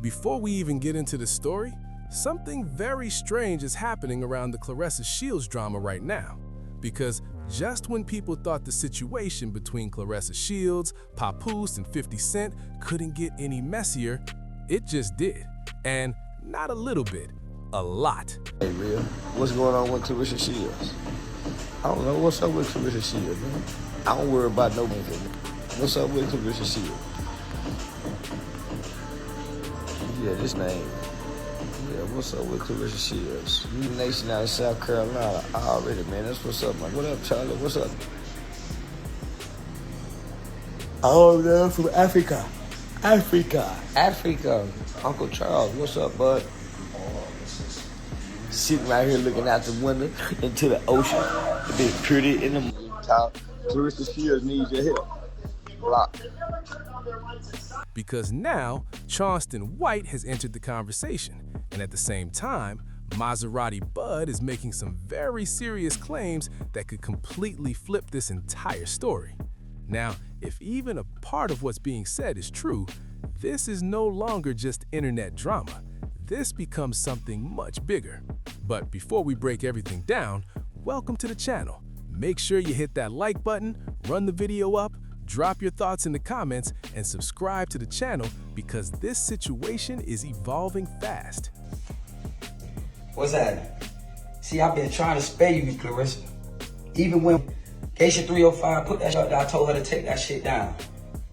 Before we even get into the story, something very strange is happening around the Claressa Shields drama right now. Because just when people thought the situation between Claressa Shields, Papoose, and 50 Cent couldn't get any messier, it just did. And not a little bit, a lot. Hey, real, what's going on with Claressa Shields? I don't know. What's up with Claressa Shields, man? I don't worry about no anything. What's up with Claressa Shields? Yeah, this name. Yeah, what's up with Claressa Shields? You nation out of South Carolina already, man. That's what's up, man. What up, Charlie? What's up? Oh, they're from Africa. Africa. Uncle Charles, what's up, bud? Sitting right here looking out the window into the ocean. A bit pretty in the top. Claressa Shields needs your help. Block. Because now, Charleston White has entered the conversation, and at the same time, Maserati Bud is making some very serious claims that could completely flip this entire story. Now, if even a part of what's being said is true, this is no longer just internet drama. This becomes something much bigger. But before we break everything down, welcome to the channel. Make sure you hit that like button, run the video up, drop your thoughts in the comments, and subscribe to the channel because this situation is evolving fast. What's that? See, I've been trying to spare you, Claressa. Even when Geisha 305 put that shit down, I told her to take that shit down.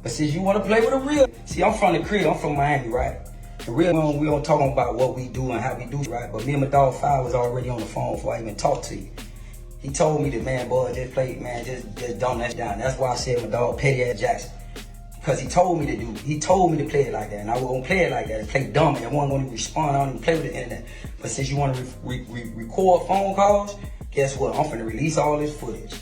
But since you want to play with a real, see, I'm from the crib, I'm from Miami, right? The real, we don't talk about what we do and how we do, right? But me and my dog Five was already on the phone before I even talked to you. He told me that, man, boy, just play, man, just dumb that down. That's why I said my dog Petty Ass Jackson. Because he told me to play it like that, and I was gonna play it like that and play dumb, and I wasn't gonna respond, I don't even play with the internet. But since you wanna record phone calls, guess what? I'm finna release all this footage.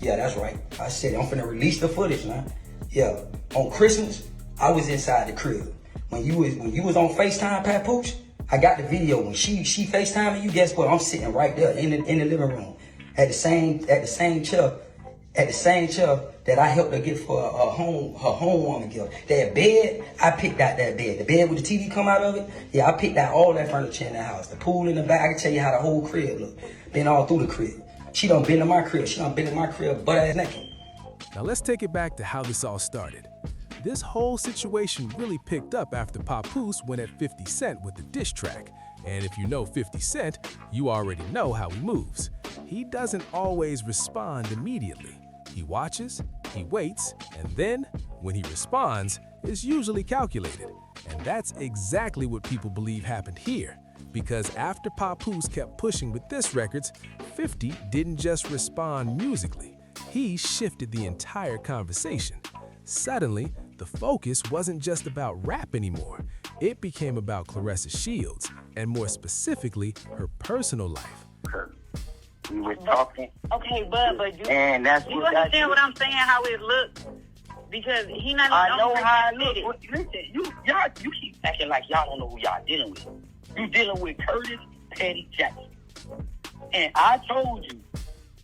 Yeah, that's right. I said I'm finna release the footage, man. Yeah, on Christmas, I was inside the crib. When you was on FaceTime, Papoose, I got the video. When she FaceTiming you, guess what? I'm sitting right there in the living room. At the same chair that I helped her get for her homewarming gift. That bed, I picked out that bed. The bed with the TV come out of it, yeah, I picked out all that furniture in the house. The pool in the back, I can tell you how the whole crib look. Been all through the crib. She done been in my crib. She done been in my crib butt ass naked. Now let's take it back to how this all started. This whole situation really picked up after Papoose went at 50 Cent with the diss track. And if you know 50 Cent, you already know how he moves. He doesn't always respond immediately. He watches, he waits, and then, when he responds, it's usually calculated. And that's exactly what people believe happened here. Because after Papoose kept pushing with diss records, 50 didn't just respond musically. He shifted the entire conversation. Suddenly, the focus wasn't just about rap anymore. It became about Claressa Shields, and more specifically, her personal life. We were talking. Okay, but you, and that's you what understand what I'm saying, how it looks? Because he not I know how it admit looks. Listen, you keep acting like y'all don't know who y'all dealing with. You dealing with Curtis Petty Jackson. And I told you,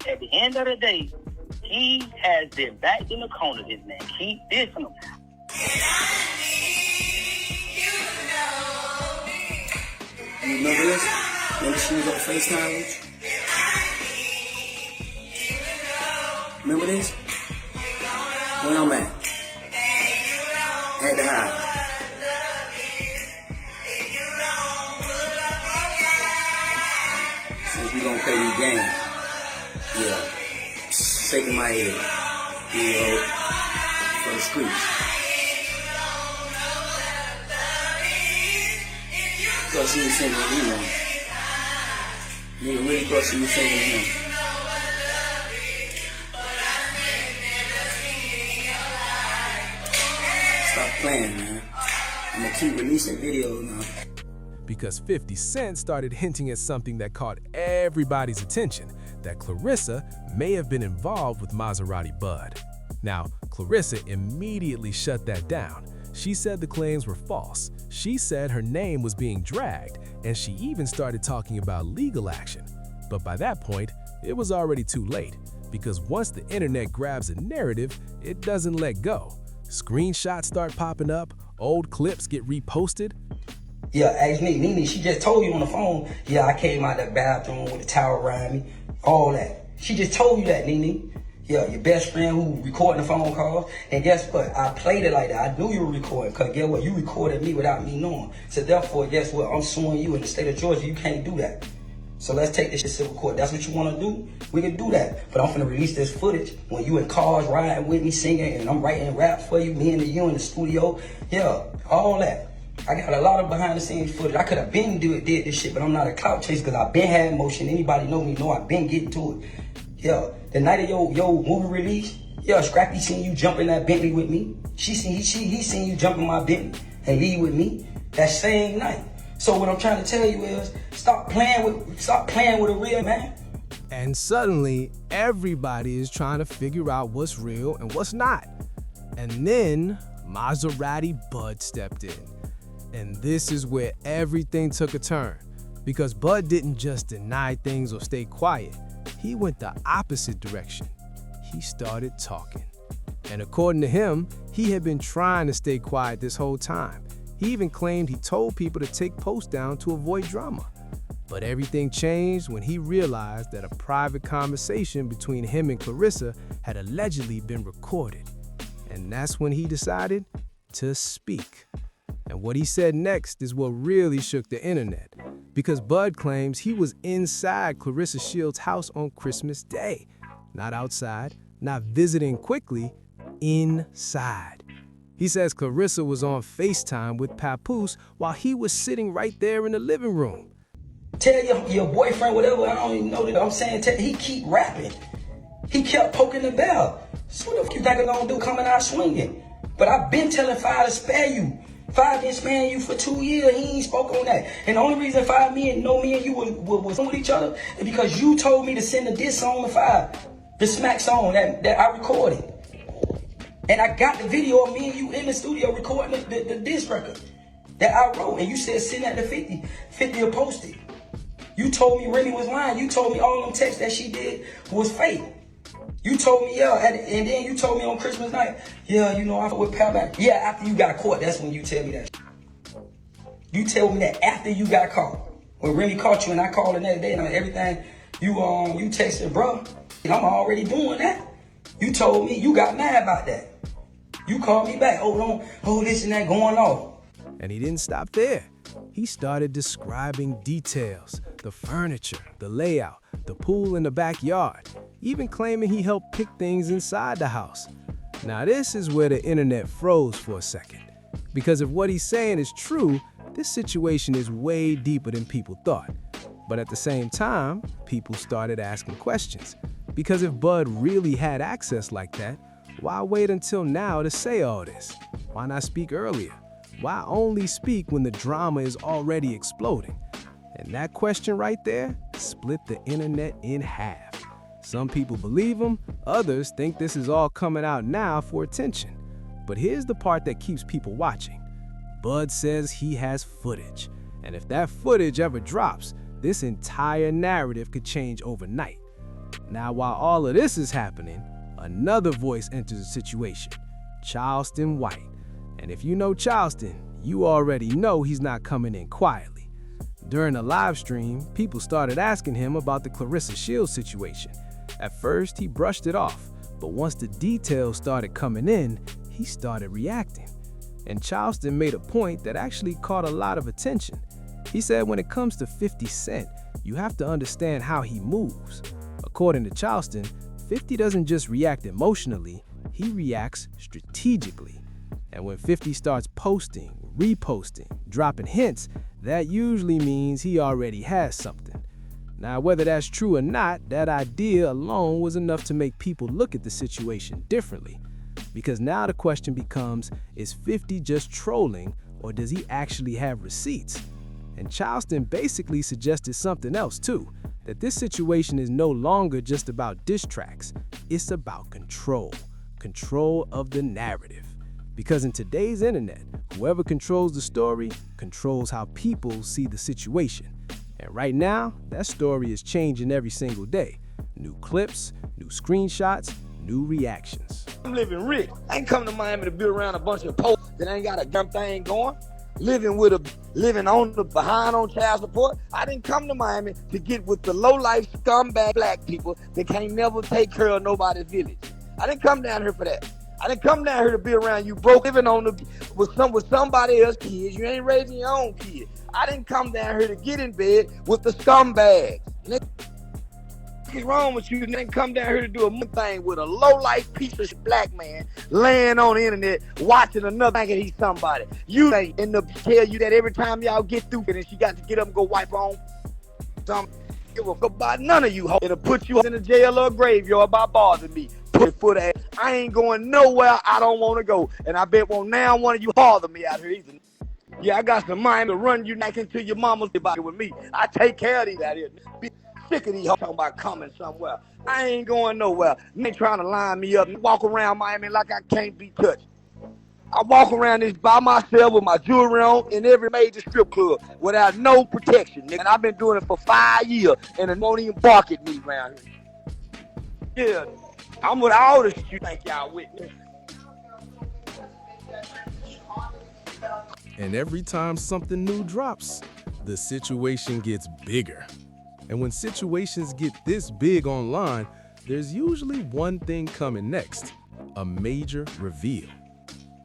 at the end of the day, he has been backed in the corner, this man. Keep dissing him. You remember this? Remember she was on FaceTime with you? Remember this? Where I'm at? At the high. Since we gonna play these games. Yeah. Shaking my head. You know, for the streets. Because she was singing, you know. Nigga really thought she was singing him. Stop playing, man. I'm gonna keep releasing videos now. Because 50 Cent started hinting at something that caught everybody's attention, that Claressa may have been involved with Maserati Bud. Now, Claressa immediately shut that down. She said the claims were false. She said her name was being dragged, and she even started talking about legal action. But by that point, it was already too late, because once the internet grabs a narrative, it doesn't let go. Screenshots start popping up, Old clips get reposted. Yeah, ask Nene, she just told you on the phone, yeah, I came out that bathroom with the towel around me, all that. She just told you that, Nene. Yeah, your best friend who recording the phone calls. And guess what? I played it like that. I knew you were recording, because guess what? You recorded me without me knowing. So therefore, guess what? I'm suing you in the state of Georgia. You can't do that. So let's take this shit to civil court. That's what you want to do? We can do that. But I'm finna release this footage when you in cars riding with me singing and I'm writing raps for you, me and you in the studio. Yeah, all that. I got a lot of behind the scenes footage. I could have been did this shit, but I'm not a clout chaser because I've been had motion. Anybody know me know I've been getting to it. Yeah, the night of your movie release, yeah, Scrappy seen you jump in that Bentley with me. He seen you jump in my Bentley and leave with me that same night. So what I'm trying to tell you is stop playing with a real man. And suddenly, everybody is trying to figure out what's real and what's not. And then Maserati Bud stepped in. And this is where everything took a turn. Because Bud didn't just deny things or stay quiet. He went the opposite direction. He started talking. And according to him, he had been trying to stay quiet this whole time. He even claimed he told people to take posts down to avoid drama. But everything changed when he realized that a private conversation between him and Claressa had allegedly been recorded. And that's when he decided to speak. And what he said next is what really shook the internet. Because Bud claims he was inside Claressa Shields' house on Christmas Day. Not outside, not visiting quickly, inside. He says Claressa was on FaceTime with Papoose while he was sitting right there in the living room. Tell your boyfriend whatever, I don't even know that I'm saying, he keep rapping. He kept poking the bell. So what the fuck you think I'm gonna do coming out swinging? But I've been telling Five to spare you. Five been sparing you for 2 years, he ain't spoke on that. And the only reason Five me and you was with each other is because you told me to send a diss song to Five. The smack song that I recorded. And I got the video of me and you in the studio recording the diss record that I wrote. And you said send that to 50. 50 will post it. You told me Remy was lying. You told me all them texts that she did was fake. You told me, yeah, and then you told me on Christmas night, yeah, you know, I with Papoose. Yeah, after you got caught, that's when you tell me that. You tell me that after you got caught. When Remy caught you and I called the next day and everything, you texted, bro, I'm already doing that. You told me, you got mad about that. You called me back, this and that going on. And he didn't stop there. He started describing details, the furniture, the layout, the pool in the backyard, even claiming he helped pick things inside the house. Now this is where the internet froze for a second. Because if what he's saying is true, this situation is way deeper than people thought. But at the same time, people started asking questions. Because if Bud really had access like that, why wait until now to say all this? Why not speak earlier? Why only speak when the drama is already exploding? And that question right there split the internet in half. Some people believe him, others think this is all coming out now for attention. But here's the part that keeps people watching. Bud says he has footage. And if that footage ever drops, this entire narrative could change overnight. Now, while all of this is happening, another voice enters the situation, Charleston White. And if you know Charleston, you already know he's not coming in quietly. During the live stream, people started asking him about the Claressa Shields situation. At first, he brushed it off, but once the details started coming in, he started reacting. And Charleston made a point that actually caught a lot of attention. He said when it comes to 50 Cent, you have to understand how he moves. According to Charleston, 50 doesn't just react emotionally, he reacts strategically. And when 50 starts posting, reposting, dropping hints, that usually means he already has something. Now, whether that's true or not, that idea alone was enough to make people look at the situation differently. Because now the question becomes, is 50 just trolling, or does he actually have receipts? And Charleston basically suggested something else too, that this situation is no longer just about diss tracks, it's about control of the narrative. Because in today's internet, whoever controls the story controls how people see the situation. And right now, that story is changing every single day. New clips, new screenshots, new reactions. I'm living rich. I ain't come to Miami to be around a bunch of posts that ain't got a damn thing going. Living on the behind on child support. I didn't come to Miami to get with the low life scumbag black people that can't never take care of nobody's village. I didn't come down here for that. I didn't come down here to be around you broke living with somebody else's kids. You ain't raising your own kids. I didn't come down here to get in bed with the scumbags. What's wrong with you? You didn't come down here to do a thing with a low-life piece of black man laying on the internet watching another thinking he's somebody. You ain't in the tell you that every time y'all get through it and she got to get up and go wipe on something. Give a fuck about none of you hoes. It'll put you in a jail or a graveyard by bothering me. Put foot ass. I ain't going nowhere I don't want to go. And I bet won't now one of you bother me out here either. Yeah, I got some mind to run you neck into your mama's body with me. I take care of these out here. Be sick of these hoes talking about coming somewhere. I ain't going nowhere. They trying to line me up and walk around Miami like I can't be touched. I walk around this by myself with my jewelry on in every major strip club without no protection, nigga. And I've been doing it for 5 years and it won't even bark at me around here. Yeah, I'm with all the shit you think y'all with. And every time something new drops, the situation gets bigger. And when situations get this big online, there's usually one thing coming next, a major reveal.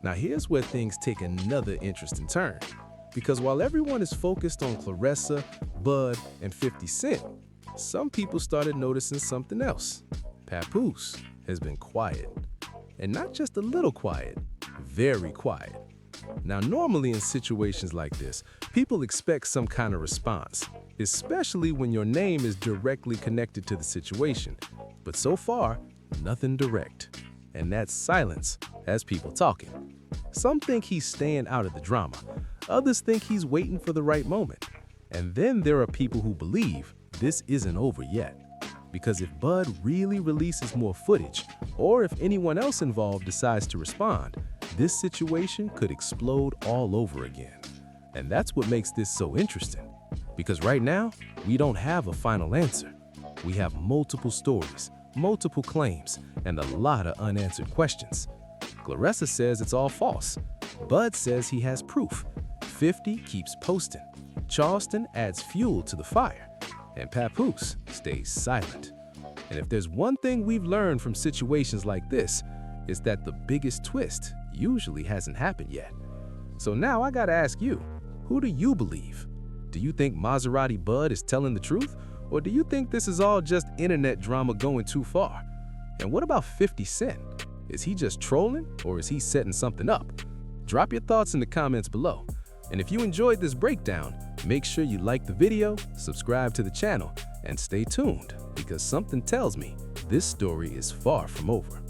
Now here's where things take another interesting turn. Because while everyone is focused on Claressa, Bud, and 50 Cent, some people started noticing something else. Papoose has been quiet. And not just a little quiet, very quiet. Now, normally in situations like this, people expect some kind of response, especially when your name is directly connected to the situation. But so far, nothing direct. And that's silence has people talking. Some think he's staying out of the drama. Others think he's waiting for the right moment. And then there are people who believe this isn't over yet. Because if Bud really releases more footage, or if anyone else involved decides to respond, this situation could explode all over again. And that's what makes this so interesting. Because right now, we don't have a final answer. We have multiple stories, multiple claims, and a lot of unanswered questions. Claressa says it's all false. Bud says he has proof. 50 keeps posting. Charleston adds fuel to the fire. And Papoose stays silent. And if there's one thing we've learned from situations like this, it's that the biggest twist usually hasn't happened yet. So now I gotta ask you, who do you believe? Do you think Maserati Bud is telling the truth? Or do you think this is all just internet drama going too far? And what about 50 Cent? Is he just trolling or is he setting something up? Drop your thoughts in the comments below. And if you enjoyed this breakdown, make sure you like the video, subscribe to the channel, and stay tuned because something tells me this story is far from over.